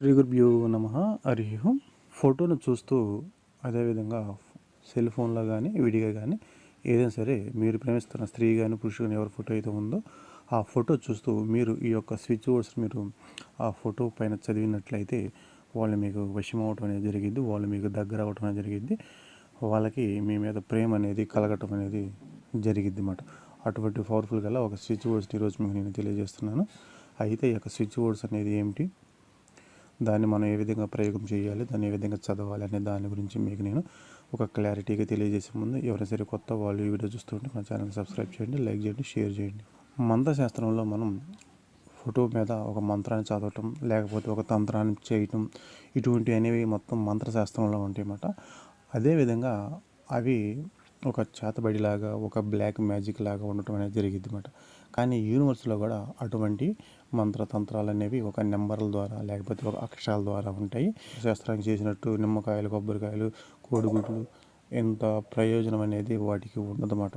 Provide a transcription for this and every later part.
శ్రీ గురుభ్యో నమః. హరి ఓం. ఫోటోను చూస్తూ అదేవిధంగా సెల్ ఫోన్లో కానీ విడిగా కానీ ఏదైనా సరే మీరు ప్రేమిస్తున్న స్త్రీ కానీ పురుషుడు కానీ ఎవరి ఫోటో అయితే ఉందో ఆ ఫోటో చూస్తూ మీరు ఈ యొక్క స్విచ్ వర్డ్స్ మీరు ఆ ఫోటో పైన చదివినట్లయితే వాళ్ళు మీకు వశం అవటం అనేది జరిగింది, వాళ్ళు మీకు దగ్గర అవటం అనేది జరిగింది, వాళ్ళకి మీ మీద ప్రేమ అనేది కలగటం అనేది జరిగిద్ది అన్నమాట. అటువంటి పవర్ఫుల్ గల ఒక స్విచ్ వర్డ్స్ ఈరోజు మీకు నేను తెలియజేస్తున్నాను. అయితే ఈ యొక్క స్విచ్ వర్డ్స్ అనేది ఏమిటి, దాన్ని మనం ఏ విధంగా ప్రయోగం చేయాలి, దాన్ని ఏ విధంగా చదవాలి అనే దాని గురించి మీకు నేను ఒక క్లారిటీగా తెలియజేసే ముందు ఎవరైనా సరే కొత్త వాళ్ళు ఈ వీడియో చూస్తుంటే మన ఛానల్ని సబ్స్క్రైబ్ చేయండి, లైక్ చేయండి, షేర్ చేయండి. మంత్రశాస్త్రంలో మనం ఫోటో మీద ఒక మంత్రాన్ని చదవటం లేకపోతే ఒక తంత్రాన్ని చేయటం ఇటువంటివి అనేవి మొత్తం మంత్రశాస్త్రంలో ఉంటాయి అన్నమాట. అదేవిధంగా అవి ఒక చేతబడిలాగా ఒక బ్లాక్ మ్యాజిక్ లాగా ఉండటం అనేది జరిగింది అన్నమాట. కానీ యూనివర్స్లో కూడా అటువంటి మంత్రతంత్రాలు అనేవి ఒక నెంబర్ల ద్వారా లేకపోతే ఒక అక్షరాల ద్వారా ఉంటాయి. శాస్త్రానికి చేసినట్టు నిమ్మకాయలు, కొబ్బరికాయలు, కోడిగుడ్లు ఎంత ప్రయోజనం అనేది వాటికి ఉండదన్నమాట.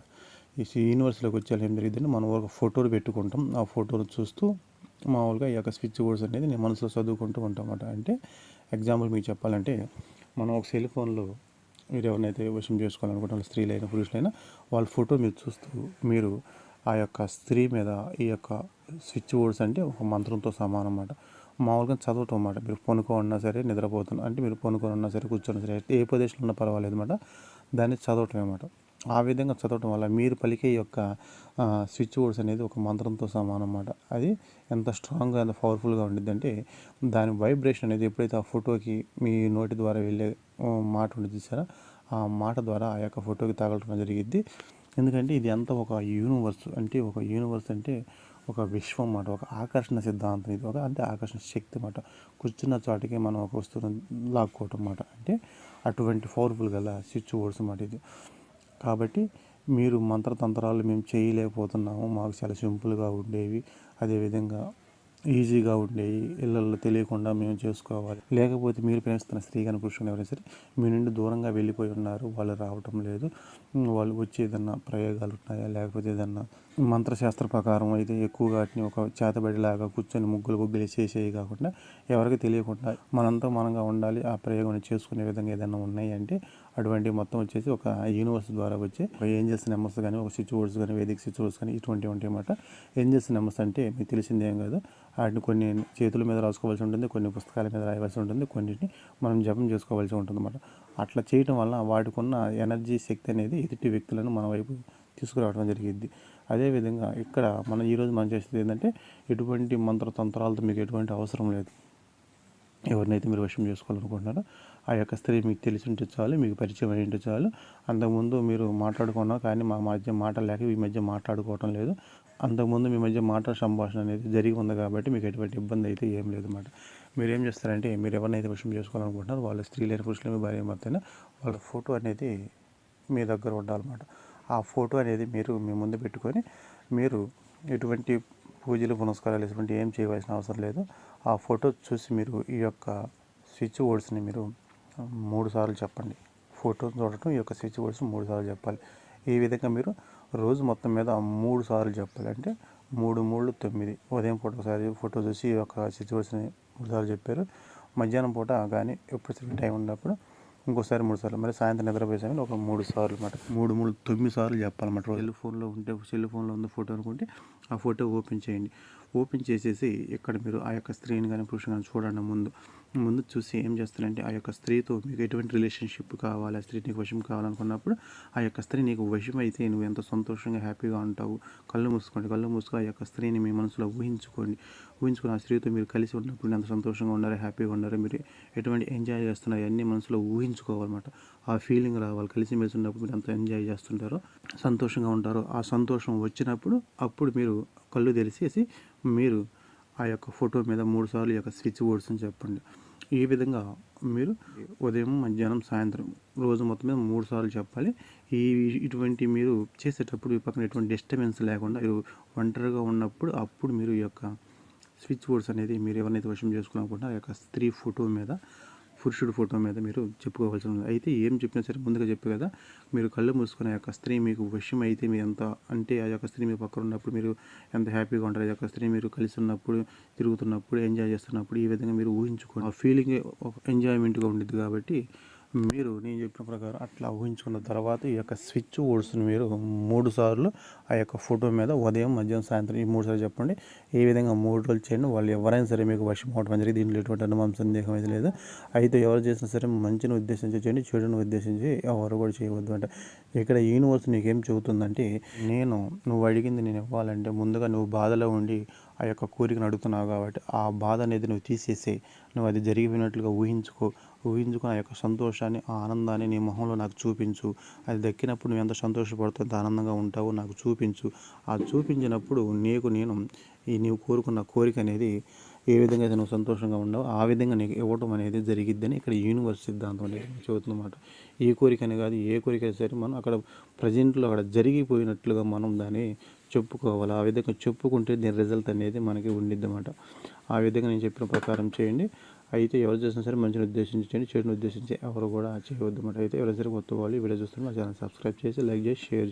ఈ యూనివర్స్లోకి వచ్చేలా ఏం జరిగిందంటే మనం ఒక ఫోటోలు పెట్టుకుంటాం, ఆ ఫోటోలు చూస్తూ మామూలుగా ఈ యొక్క స్విచ్ బోర్డ్స్ అనేది నేను మనసులో చదువుకుంటూ ఉంటాం అన్నమాట. అంటే ఎగ్జాంపుల్ మీకు చెప్పాలంటే మనం ఒక సెల్ ఫోన్లో మీరు ఎవరినైతే వశం చేసుకోవాలనుకుంటున్న స్త్రీలైనా పురుషులైనా వాళ్ళ ఫోటో మీరు చూస్తూ మీరు ఆ యొక్క స్త్రీ మీద ఈ యొక్క స్విచ్ బోర్డ్స్ అంటే ఒక మంత్రంతో సమానం అన్నమాట. మామూలుగా చదవటం అన్నమాట. మీరు పనుకో ఉన్నా సరే నిద్రపోతున్నా అంటే మీరు పనుకొని ఉన్నా సరే కూర్చొని సరే ఏ ప్రదేశంలో ఉన్నా పర్వాలేదు అన్నమాట. దాన్ని చదవటం అన్నమాట. ఆ విధంగా చదవటం వల్ల మీరు పలికే యొక్క స్విచ్ బోర్డ్స్ అనేది ఒక మంత్రంతో సమానం అన్నమాట. అది ఎంత స్ట్రాంగ్గా ఎంత పవర్ఫుల్గా ఉండిద్దంటే దాని వైబ్రేషన్ అనేది ఎప్పుడైతే ఆ ఫోటోకి మీ నోటి ద్వారా వెళ్ళే మాట ఉంటుంది చూసారా, ఆ మాట ద్వారా ఆ యొక్క ఫోటోకి తగలటం జరిగిద్ది. ఎందుకంటే ఇది అంతా ఒక యూనివర్స్ అంటే ఒక విశ్వం అన్నమాట. ఒక ఆకర్షణ సిద్ధాంతం ఇది ఒక అంటే ఆకర్షణ శక్తి అన్నమాట. కూర్చున్న చోటికి మనం ఒక వస్తువును లాక్కోవటం అన్నమాట. అంటే అటువంటి పవర్ఫుల్ గల స్విచ్ బోర్డ్స్ అన్నమాట ఇది. కాబట్టి మీరు మంత్రతంత్రాలు మేము చేయలేకపోతున్నాము, మాకు చాలా సింపుల్గా ఉండేవి, అదేవిధంగా ఈజీగా ఉండేవి, ఇళ్ళల్లో తెలియకుండా మేము చేసుకోవాలి, లేకపోతే మీరు ప్రేమిస్తున్న స్త్రీ కానీ పురుషుని ఎవరైనా సరే మీ నుండి దూరంగా వెళ్ళిపోయి ఉన్నారు, వాళ్ళు రావటం లేదు, వాళ్ళు వచ్చి ఏదన్నా ప్రయోగాలు ఉన్నాయా లేకపోతే ఏదన్నా మంత్రశాస్త్ర ప్రకారం అయితే ఎక్కువగా వాటిని ఒక చేతబడిలాగా కూర్చొని ముగ్గులు చేసేవి కాకుండా ఎవరికి తెలియకుండా మనంతా మనంగా ఉండాలి, ఆ ప్రయోగం చేసుకునే విధంగా ఏదైనా ఉన్నాయి అంటే అటువంటి మొత్తం వచ్చేసి ఒక యూనివర్స్ ద్వారా వచ్చే ఒక ఏంజల్స్ నెంబర్స్ కానీ ఒక స్విచ్ బోర్డ్స్ కానీ వేదిక స్విచ్ బోర్డ్స్ కానీ ఇటువంటివి ఉంటాయి అన్నమాట. ఏంజల్స్ నెంబర్స్ అంటే మీకు తెలిసిందేం కాదు, వాటిని కొన్ని చేతుల మీద రాసుకోవాల్సి ఉంటుంది, కొన్ని పుస్తకాల మీద రాయవలసి ఉంటుంది, కొన్నిటిని మనం జపం చేసుకోవాల్సి ఉంటుంది అన్నమాట. అట్లా చేయటం వల్ల వాటికి ఉన్న ఎనర్జీ శక్తి అనేది ఎదుటి వ్యక్తులను మన వైపు తీసుకురావడం జరిగింది. అదేవిధంగా ఇక్కడ ఈరోజు మనం చేసేది ఏంటంటే ఎటువంటి మంత్రతంత్రాలతో మీకు ఎటువంటి అవసరం లేదు. ఎవరినైతే మీరు వశం చేసుకోవాలనుకుంటున్నారో ఆ యొక్క స్త్రీ మీకు తెలిసి ఉంటే చాలు, మీకు పరిచయం అయి ఉంటే చాలు. అంతకుముందు మీరు మాట్లాడుకున్నా కానీ మా మధ్య మాట లేక ఈ మధ్య మాట్లాడుకోవటం లేదు, అంతకుముందు మీ మధ్య మాట సంభాషణ అనేది జరిగి ఉంది కాబట్టి మీకు ఎటువంటి ఇబ్బంది అయితే ఏం లేదన్నమాట. మీరు ఏం చేస్తారంటే మీరు ఎవరినైతే వశం చేసుకోవాలనుకుంటున్నారో వాళ్ళ స్త్రీలైన పురుషులైన భార్య భర్తైనా వాళ్ళ ఫోటో అనేది మీ దగ్గర ఉండాలన్నమాట. ఆ ఫోటో అనేది మీరు మీ ముందు పెట్టుకొని మీరు ఎటువంటి పూజలు పునస్కారాలు ఇటువంటి ఏం చేయవలసిన అవసరం లేదు. ఆ ఫోటో చూసి మీరు ఈ యొక్క స్విచ్ బోర్డ్స్ని మీరు 3 సార్లు చెప్పండి. ఫోటోని చూడటం ఈ యొక్క స్విచ్ బోర్డ్స్ 3 సార్లు చెప్పాలి. ఈ విధంగా మీరు రోజు మొత్తం మీద 3 సార్లు చెప్పాలి. అంటే 3 3 9. ఉదయం పూట ఒకసారి ఫోటో చూసి ఈ యొక్క స్విచ్ బోర్డ్స్ని 3 సార్లు చెప్పారు. మధ్యాహ్నం పూట కానీ ఎప్పుడు టైం ఉన్నప్పుడు ఇంకోసారి 3 సార్లు, మరి సాయంత్రం నిద్రపోయే సమయంలో ఒక 3 సార్లు అన్నమాట. 3 3 9 సార్లు చెప్పాలన్నమాట. సెల్ ఫోన్లో ఉన్న ఫోటో అనుకుంటే ఆ ఫోటో ఓపెన్ చేయండి. ఓపెన్ చేసేసి ఇక్కడ మీరు ఆ యొక్క స్త్రీని కానీ పురుషుని కానీ చూడండి. ముందు చూసి ఏం చేస్తారంటే ఆ యొక్క స్త్రీతో మీకు ఎటువంటి రిలేషన్షిప్ కావాలి, ఆ స్త్రీ నీకు వశం కావాలనుకున్నప్పుడు ఆ యొక్క స్త్రీ నీకు వశం అయితే నువ్వు ఎంత సంతోషంగా హ్యాపీగా ఉంటావు. కళ్ళు మూసుకొని ఆ యొక్క స్త్రీని మీ మనసులో ఊహించుకొని ఆ స్త్రీతో మీరు కలిసి ఉన్నప్పుడు ఎంత సంతోషంగా ఉండాలి, హ్యాపీగా ఉండాలి, మీరు ఎటువంటి ఎంజాయ్ చేస్తున్నారు అన్నీ మనసులో ఊహించుకోవాలన్నమాట. ఆ ఫీలింగ్ రావాలి. కలిసి మెలిసి ఉన్నప్పుడు మీరు ఎంత ఎంజాయ్ చేస్తుంటారో, సంతోషంగా ఉంటారో, ఆ సంతోషం వచ్చినప్పుడు అప్పుడు మీరు కళ్ళు తెరిచేసి మీరు ఆ యొక్క ఫోటో మీద 3 సార్లు ఈ యొక్క స్విచ్ బోర్డ్స్ అని చెప్పండి. ఈ విధంగా మీరు ఉదయం, మధ్యాహ్నం, సాయంత్రం రోజు మొత్తం మీద 3 సార్లు చెప్పాలి. ఇటువంటి మీరు చేసేటప్పుడు ఈ పక్కన ఎటువంటి డిస్టర్బెన్స్ లేకుండా మీరు ఒంటరిగా ఉన్నప్పుడు అప్పుడు మీరు ఈ యొక్క స్విచ్ బోర్డ్స్ అనేది మీరు ఎవరినైతే వశం చేసుకోవాలనుకుంటున్నారో ఆ యొక్క స్త్రీ ఫోటో మీద పురుషుడి ఫోటో మీద మీరు చెప్పుకోవాల్సి ఉంది. అయితే ఏం చెప్పినా సరే ముందుగా చెప్పే కదా, మీరు కళ్ళు మూసుకుని ఆ యొక్క స్త్రీ మీకు వశం అయితే మీరు ఎంత అంటే ఆ యొక్క స్త్రీ మీ పక్కన ఉన్నప్పుడు మీరు ఎంత హ్యాపీగా ఉంటారు, ఆ యొక్క స్త్రీ మీరు కలిసి ఉన్నప్పుడు, తిరుగుతున్నప్పుడు, ఎంజాయ్ చేస్తున్నప్పుడు ఈ విధంగా మీరు ఊహించుకోండి. ఆ ఫీలింగ్ ఒక ఎంజాయ్మెంట్గా ఉండిద్ది. కాబట్టి మీరు నేను చెప్పిన ప్రకారం అట్లా ఊహించుకున్న తర్వాత ఈ యొక్క స్విచ్ వర్డ్స్ని మీరు 3 సార్లు ఆ యొక్క ఫోటో మీద ఉదయం, మధ్యాహ్నం, సాయంత్రం ఈ 3 సార్లు చెప్పండి. ఈ విధంగా 3 రోజులు చేయండి. వాళ్ళు ఎవరైనా సరే మీకు వశం అవడం జరిగింది. దీంట్లో ఎటువంటి అనుమానం, సందేహం అయితే లేదు. అయితే ఎవరు చేసినా సరే మంచిని ఉద్దేశించి చేయండి, చెడుని ఉద్దేశించి ఎవరు కూడా చేయవద్దు. అంటే ఇక్కడ యూనివర్స్ నీకేం చెబుతుందంటే, నువ్వు అడిగింది నేను ఇవ్వాలంటే ముందుగా నువ్వు బాధలో ఉండి ఆ యొక్క కోరికను అడుగుతున్నావు కాబట్టి ఆ బాధ అనేది నువ్వు తీసేసే, నువ్వు అది జరిగిపోయినట్లుగా ఊహించుకుని ఆ యొక్క సంతోషాన్ని, ఆ ఆనందాన్ని నీ మొహంలో నాకు చూపించు. అది దక్కినప్పుడు నువ్వు ఎంత సంతోషపడుతూ ఎంత ఆనందంగా ఉంటావో నాకు చూపించు. ఆ చూపించినప్పుడు నేను నీవు కోరుకున్న కోరిక అనేది ఏ విధంగా అయితే నువ్వు సంతోషంగా ఉండవో ఆ విధంగా నీకు ఇవ్వటం అనేది జరిగిద్దని ఇక్కడ యూనివర్స్ సిద్ధాంతం అనేది చెబుతుందన్నమాట. ఈ కోరికనే కాదు, ఏ కోరిక సరే మనం అక్కడ ప్రజెంట్లో అక్కడ జరిగిపోయినట్లుగా మనం దాన్ని చెప్పుకోవాలి. ఆ విధంగా చెప్పుకుంటే దీని రిజల్ట్ అనేది మనకి ఉండిద్ది అన్నమాట. ఆ విధంగా నేను చెప్పిన ప్రకారం చేయండి. అయితే ఎవరు చేసినా సరే మంచిని ఉద్దేశించి చేయండి, చెడుని ఉద్దేశించి ఎవరు కూడా చేయవద్దు అన్నమాట. అయితే ఎవరైనా సరే కొత్త వాళ్ళు వీడియో చూస్తున్నారు మా ఛానల్ సబ్స్క్రైబ్ చేసి, లైక్ చేసి, షేర్ చేయండి.